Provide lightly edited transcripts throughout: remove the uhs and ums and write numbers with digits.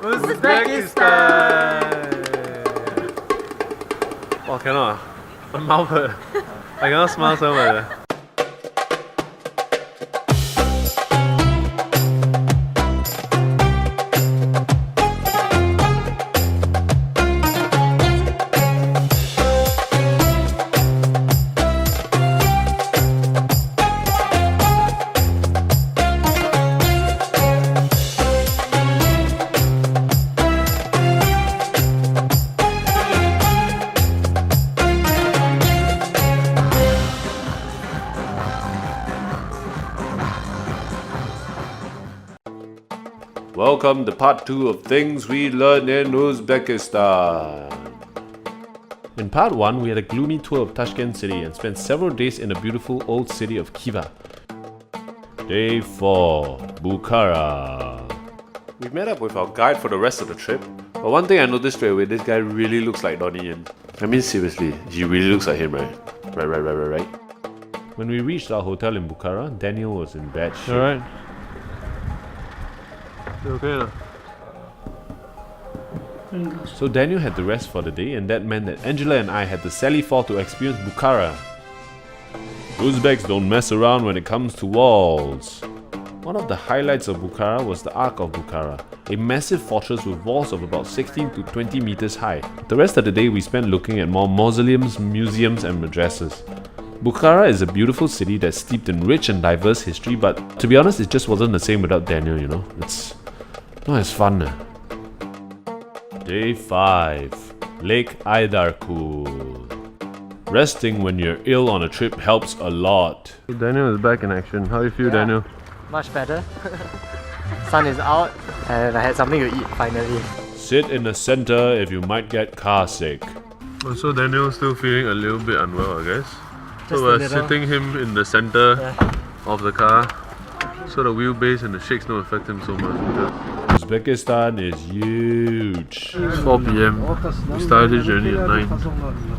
Uzbekistan! Oh, cannot. My mouth hurt. I cannot smile so much. Welcome to part 2 of things we learned in Uzbekistan. In part 1, we had a gloomy tour of Tashkent city and spent several days in the beautiful old city of Khiva. Day 4, Bukhara. We met up with our guide for the rest of the trip, but one thing I noticed straight away, this guy really looks like Donnie Yen. I mean seriously, he really looks like him, right? Right. When we reached our hotel in Bukhara, Daniel was in bad shape. Alright. Okay. So Daniel had to rest for the day, and that meant that Angela and I had to sally forth to experience Bukhara. Uzbeks don't mess around when it comes to walls. One of the highlights of Bukhara was the Ark of Bukhara, a massive fortress with walls of about 16 to 20 meters high. The rest of the day we spent looking at more mausoleums, museums and madrasas. Bukhara is a beautiful city that's steeped in rich and diverse history, but to be honest, it just wasn't the same without Daniel, you know. It's not as fun. Day 5, Lake Aydarkul. Resting when you're ill on a trip helps a lot. Daniel is back in action. How do you feel, Daniel? Much better. Sun is out and I had something to eat finally. Sit in the center if you might get car sick. So Daniel's still feeling a little bit unwell, I guess. So we're sitting him in the center of the car so the wheelbase and the shakes don't affect him so much. Uzbekistan is huge. It's 4 PM. We started the journey at 9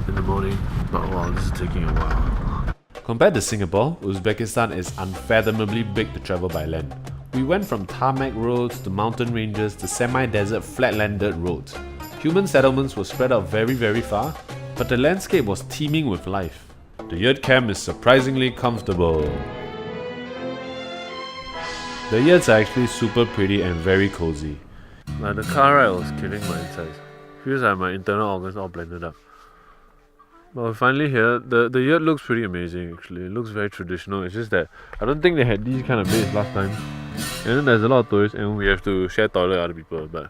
in the morning. But wow, this is taking a while. Compared to Singapore, Uzbekistan is unfathomably big to travel by land. We went from tarmac roads to mountain ranges to semi-desert flatland dirt roads. Human settlements were spread out very far, but the landscape was teeming with life. The yurt camp is surprisingly comfortable. The yurts are actually super pretty and very cozy. Like the car ride was killing my insides. Feels like my internal organs all blended up. But we're finally here. The yurt looks pretty amazing actually. It looks very traditional. It's just that I don't think they had these kind of beds last time. And then there's a lot of tourists and we have to share toilet with other people. But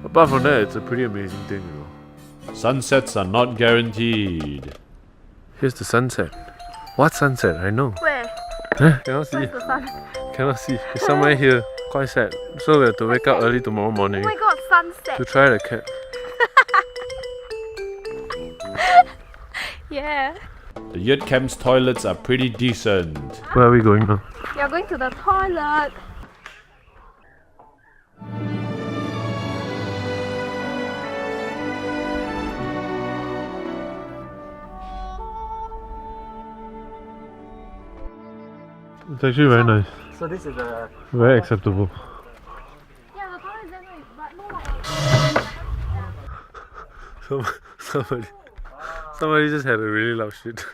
apart from that, it's a pretty amazing thing, you know. Sunsets are not guaranteed. Here's the sunset. What sunset? I know. Where? Cannot see. Where's the sun? Cannot see. It's somewhere here. Quite sad. So we have to wake up early tomorrow morning. Oh my god, sunset! To try the cat. Yeah. The yurt camp's toilets are pretty decent. Where are we going now? We are going to the toilet. It's actually very nice. So this is the... Very acceptable. Yeah, the toilet is very nice, but no Somebody just had a really loud shit.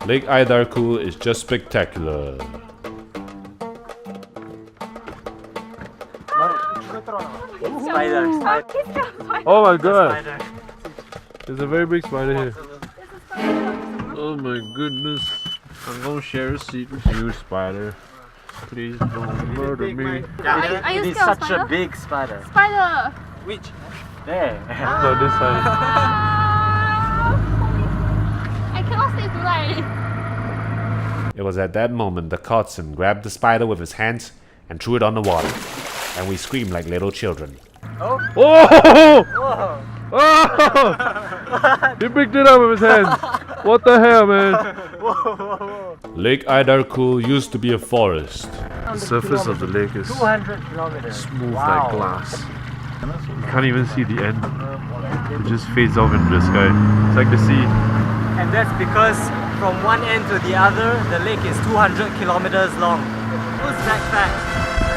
Lake Aydarkul is just spectacular. Spider. Oh my god! There's a very big spider here. Oh my goodness. I'm gonna share a seat with you, spider. Please don't murder me. Are you It is scared of such spider? a big spider. Spider! Which? There. No, this side. I cannot sleep tonight. It was at that moment that Kotson grabbed the spider with his hands and threw it on the water. And we screamed like little children. Oh! Oh! Whoa! Oh! He picked it up with his hands. What the hell, man? Whoa. Lake Aydarkul used to be a forest. The surface of the lake is 200 kilometers. smooth like glass. You can't even see the end. It just fades off into the sky. It's like the sea. And that's because from one end to the other, the lake is 200 kilometers long. Uzbek fact.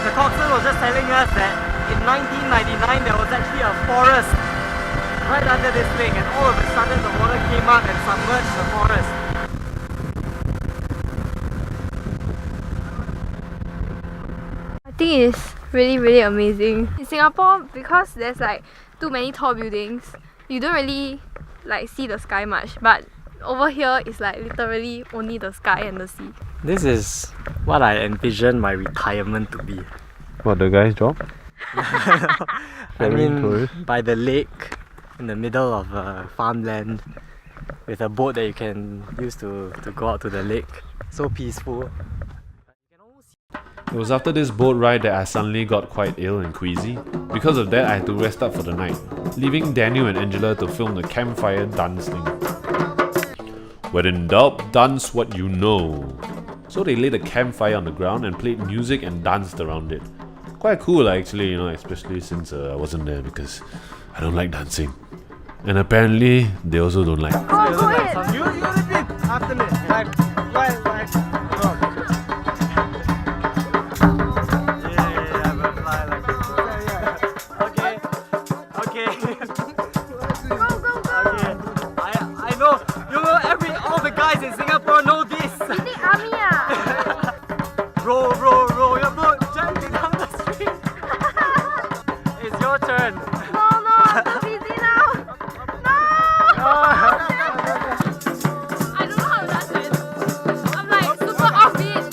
The coxswain was just telling us that in 1999 there was actually a forest right under this lake, and all of a sudden the water came out and submerged the forest. I think it's really amazing. In Singapore, because there's like too many tall buildings, you don't really like see the sky much, but over here it's like literally only the sky and the sea. This is what I envision my retirement to be. What, the guy's job? I mean, by the lake, in the middle of farmland, with a boat that you can use to go out to the lake. So peaceful. It was after this boat ride that I suddenly got quite ill and queasy. Because of that, I had to rest up for the night, leaving Daniel and Angela to film the campfire dance thing. When in doubt, dance what you know. So they laid a campfire on the ground and played music and danced around it. Quite cool actually, you know, especially since I wasn't there because I don't like dancing. And apparently, they also don't like. Oh, go ahead! You repeat after me. Like. Row your boat gently down the street. It's your turn. No, I'm too busy now. No! I don't know how to dance it. I'm like super offbeat.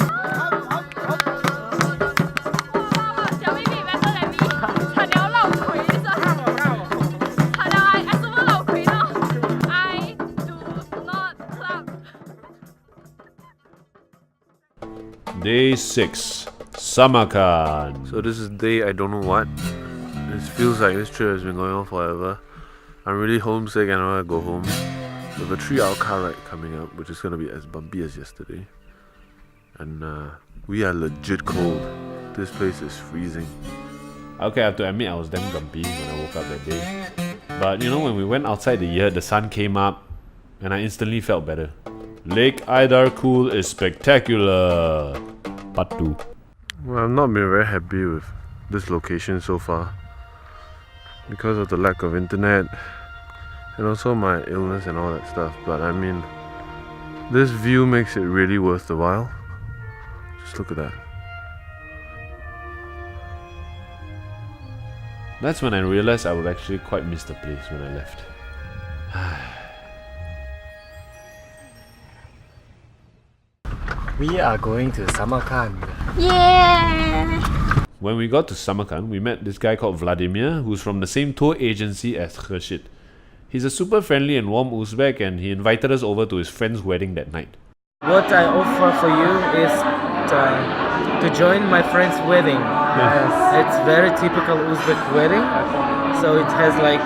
Shall we be better than me? 差點漏氣真係。係啦，I super 漏氣咯。I do not clap. Day 6, Samarkand. So this is day I don't know what. It feels like this trip has been going on forever. I'm really homesick and I want to go home. We have a 3-hour car ride coming up, which is going to be as bumpy as yesterday. And we are legit cold. This place is freezing. Okay, I have to admit I was damn grumpy when I woke up that day. But you know, when we went outside the yurt, the sun came up and I instantly felt better. Lake Aydarkul is spectacular. Part 2. Well, I've not been very happy with this location so far because of the lack of internet and also my illness and all that stuff. But I mean, this view makes it really worth the while. Just look at that. That's when I realized I would actually quite miss the place when I left. We are going to Samarkand. Yeah! When we got to Samarkand, we met this guy called Vladimir, who's from the same tour agency as Khurshid. He's a super friendly and warm Uzbek, and he invited us over to his friend's wedding that night. What I offer for you is to join my friend's wedding. Yes. It's very typical Uzbek wedding, so it has like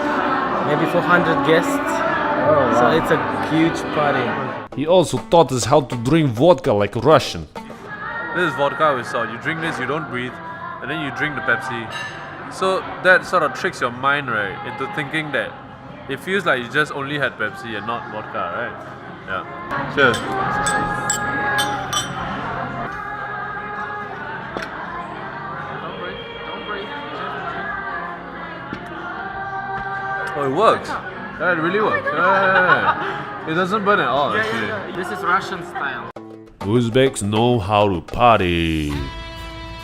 maybe 400 guests. Oh, wow. So it's a huge party. He also taught us how to drink vodka like Russian. This is vodka with salt. You drink this, you don't breathe, and then you drink the Pepsi. So that sort of tricks your mind, right, into thinking that it feels like you just only had Pepsi and not vodka, right? Yeah. Cheers. Oh, it works. Yeah, it really works. Yeah. It doesn't burn at all, actually. This is Russian style. Uzbeks know how to party.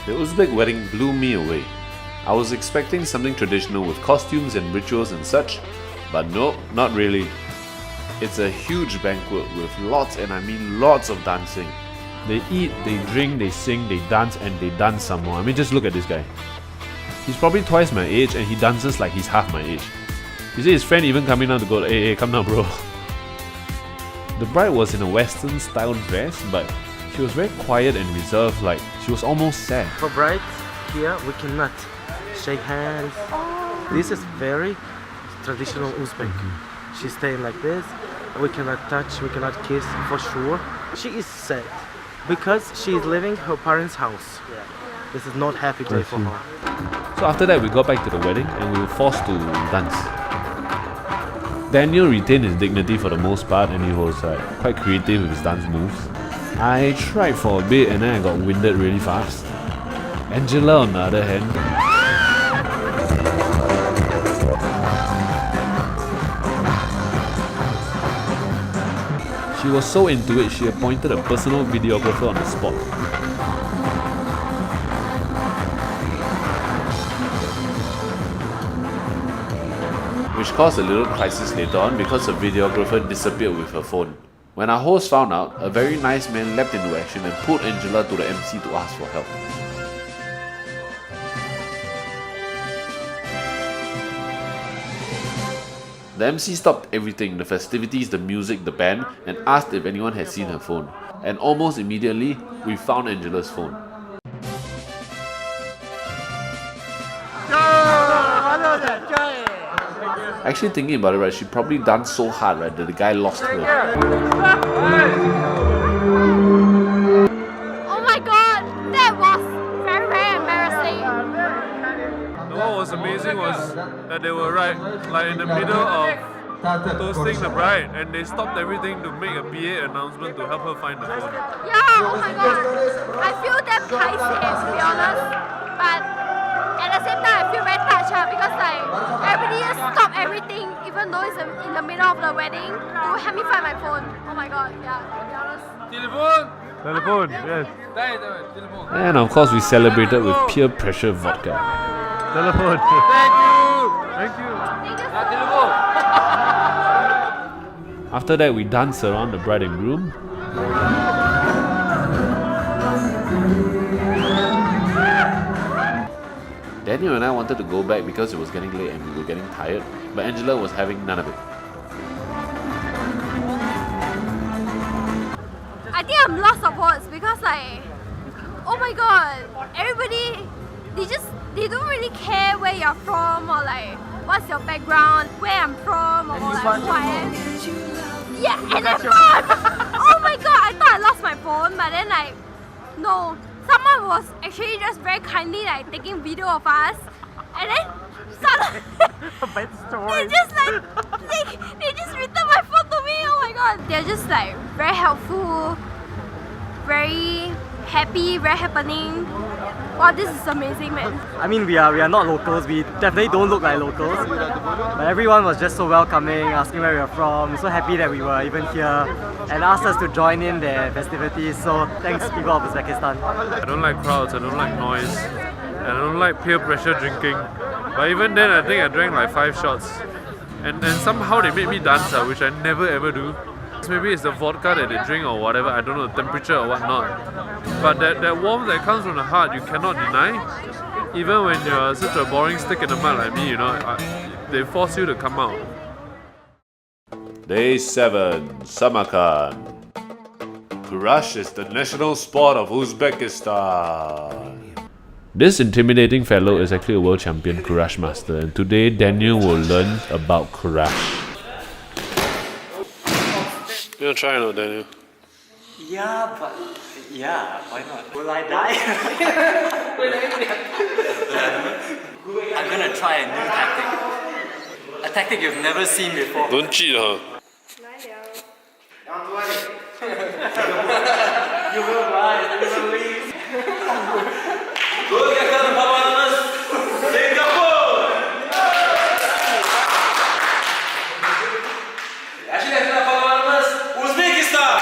The Uzbek wedding blew me away. I was expecting something traditional with costumes and rituals and such, but no, not really. It's a huge banquet with lots, and I mean lots of dancing. They eat, they drink, they sing, they dance, and they dance some more. I mean, just look at this guy. He's probably twice my age and he dances like he's half my age. You see his friend even coming down to go, hey, come down bro. The bride was in a western style dress, but she was very quiet and reserved, like she was almost sad. For brides, here we cannot shake hands. This is very traditional Uzbek. She's staying like this. We cannot touch, we cannot kiss for sure. She is sad because she is leaving her parents' house. This is not happy day for her. So after that we got back to the wedding and we were forced to dance. Daniel retained his dignity for the most part and he was quite creative with his dance moves. I tried for a bit and then I got winded really fast. Angela on the other hand, She was so into it, she appointed a personal videographer on the spot. Which caused a little crisis later on because the videographer disappeared with her phone. When our host found out, a very nice man leapt into action and pulled Angela to the MC to ask for help. The MC stopped everything, the festivities, the music, the band, and asked if anyone had seen her phone. And almost immediately, we found Angela's phone. Actually thinking about it, right, she probably danced so hard, right, that the guy lost her. Oh my god, that was very, very embarrassing. What was amazing was that they were right, like in the middle of toasting the bride, and they stopped everything to make a PA announcement to help her find the phone. Yeah, oh my god. I feel that paiseh, to be honest. But at the same time, I feel very touched because like everybody just stopped everything, even though it's in the middle of the wedding, to help me find my phone. Oh my god, yeah, to be honest. Telephone, yes. And of course, we celebrated with peer pressure vodka. Telephone. Thank you. After that, we danced around the bride and groom. Daniel and I wanted to go back because it was getting late and we were getting tired, but Angela was having none of it. I think I'm lost of words because like, oh my god, everybody, they don't really care where you're from or like what's your background, where I'm from or like who I am. Yeah, and the phone! Oh my god, I thought I lost my phone, but then like, no. Someone was actually just very kindly like taking video of us, and then suddenly they just like they just returned my phone to me. Oh my god, they're just like very helpful, very happy, very happening. Wow, this is amazing, man. I mean, we are not locals. We definitely don't look like locals. But everyone was just so welcoming, asking where we are from. So happy that we were even here and asked us to join in their festivities. So thanks, people of Uzbekistan. I don't like crowds, I don't like noise, and I don't like peer pressure drinking. But even then, I think I drank like 5 shots. And somehow they made me dance, which I never ever do. Maybe it's the vodka that they drink or whatever, I don't know, the temperature or whatnot. But that warmth that comes from the heart, you cannot deny. Even when you're such a boring stick in the mud like me, you know, they force you to come out. Day 7, Samarkand. Kurash is the national sport of Uzbekistan. This intimidating fellow is actually a world champion Kurash master, and today Daniel will learn about Kurash. You wanna try or not, Daniel? Yeah, but yeah, why not? Will I die? I'm gonna try a new tactic. A tactic you've never seen before. Don't cheat, huh? You will run, you will leave. Uzbekistan!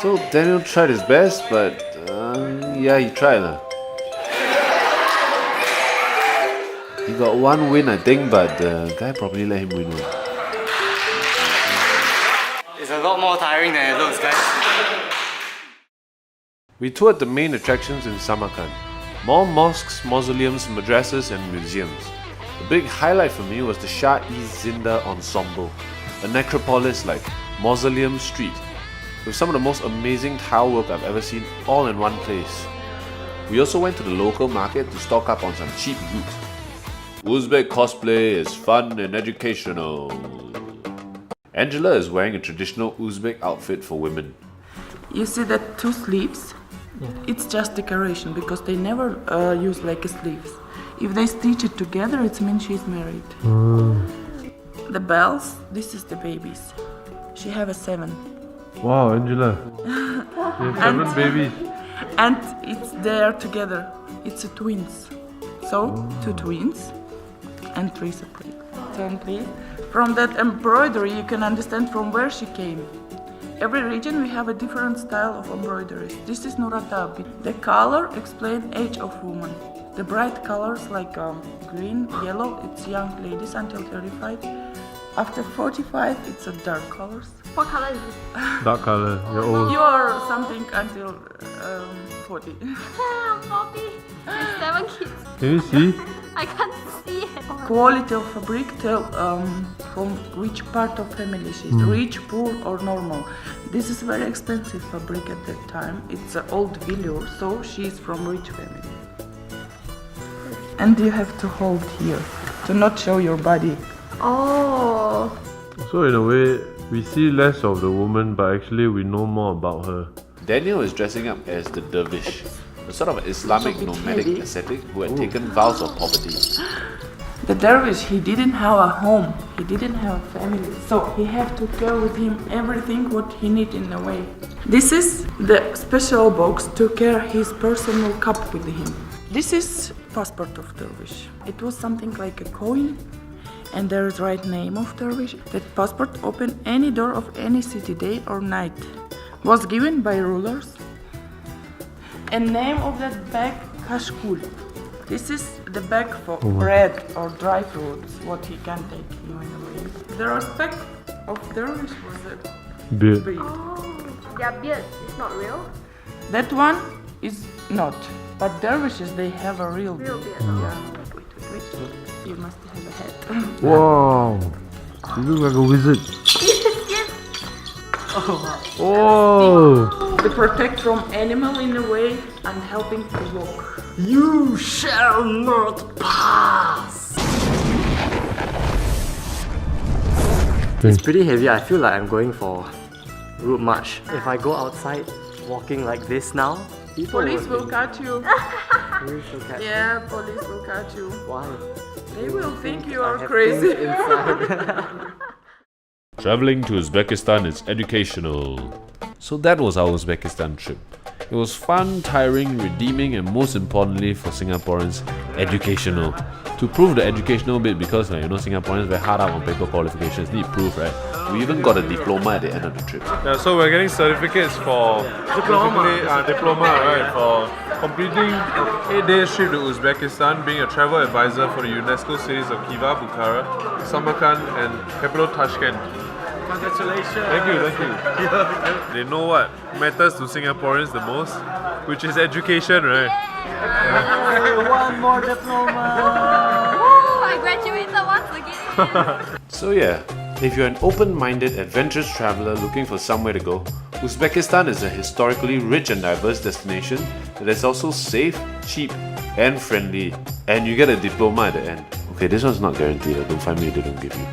So Daniel tried his best, but yeah, he tried. He got 1 win, I think, but the guy probably let him win one. It's a lot more tiring than it looks, guys. We toured the main attractions in Samarkand. More mosques, mausoleums, madrasas and museums. The big highlight for me was the Shah-e-Zinda Ensemble, a necropolis like Mausoleum Street, with some of the most amazing tile work I've ever seen all in one place. We also went to the local market to stock up on some cheap loot. Uzbek cosplay is fun and educational. Angela is wearing a traditional Uzbek outfit for women. You see the 2 sleeves? It's just decoration because they never use like sleeves. If they stitch it together, it means she's married. The bells, this is the babies. She have a 7. Wow, Angela. You have 7 babies. And it's there together. It's a twins. So 2 twins and 3 separate. Turn please. From that embroidery, you can understand from where she came. Every region we have a different style of embroideries. This is Nurata. The color explains age of woman. The bright colors like green, yellow, it's young ladies until 35. After 45, it's a dark colors. What color is this? Dark color. You're old. You are something until 40. I'm 40. With 7 kids. Can you see? I can't see it. Quality of fabric tell from which part of family she's rich, poor or normal. This is very expensive fabric at that time. It's an old velour, so she's from rich family. And you have to hold here to not show your body. Oh. So in a way, we see less of the woman, but actually we know more about her. Daniel is dressing up as the dervish, a sort of Islamic nomadic ascetic who had taken vows of poverty. The dervish, he didn't have a home, he didn't have a family, so he had to carry with him everything what he need in a way. This is the special box to carry his personal cup with him. This is passport of dervish. It was something like a coin, and there is right name of dervish. That passport open any door of any city, day or night. Was given by rulers. And name of that bag, kashkul. This is the bag for bread or dry fruits, what he can take you in a way. The respect of dervish was a Beard. breed. Oh, their beard is not real? That one is not, but dervishes they have a real Real beard. beard. Yeah. Wait. You must have a hat. Wow. You look like a wizard. Yes. Oh. They protect from animal in a way and helping to walk. You shall not pass! It's pretty heavy. I feel like I'm going for route march. If I go outside walking like this now, people Police will catch you. Police will catch me. Yeah, police will catch you. Why? They will think you I are have crazy. things inside. Traveling to Uzbekistan is educational. So that was our Uzbekistan trip. It was fun, tiring, redeeming, and most importantly for Singaporeans, educational. To prove the educational bit, because Singaporeans very hard out on paper qualifications, need proof, right? We even got a diploma at the end of the trip. Yeah, so we're getting certificates for diploma, right? For completing 8-day trip to Uzbekistan, being a travel advisor for the UNESCO cities of Khiva, Bukhara, Samarkand, and capital Tashkent. Congratulations! Thank you. They know what matters to Singaporeans the most, which is education, right? One more diploma! Oh, I graduated once again. So yeah, if you're an open-minded, adventurous traveler looking for somewhere to go, Uzbekistan is a historically rich and diverse destination that is also safe, cheap, and friendly. And you get a diploma at the end. Okay, this one's not guaranteed. Don't find me if they don't give you.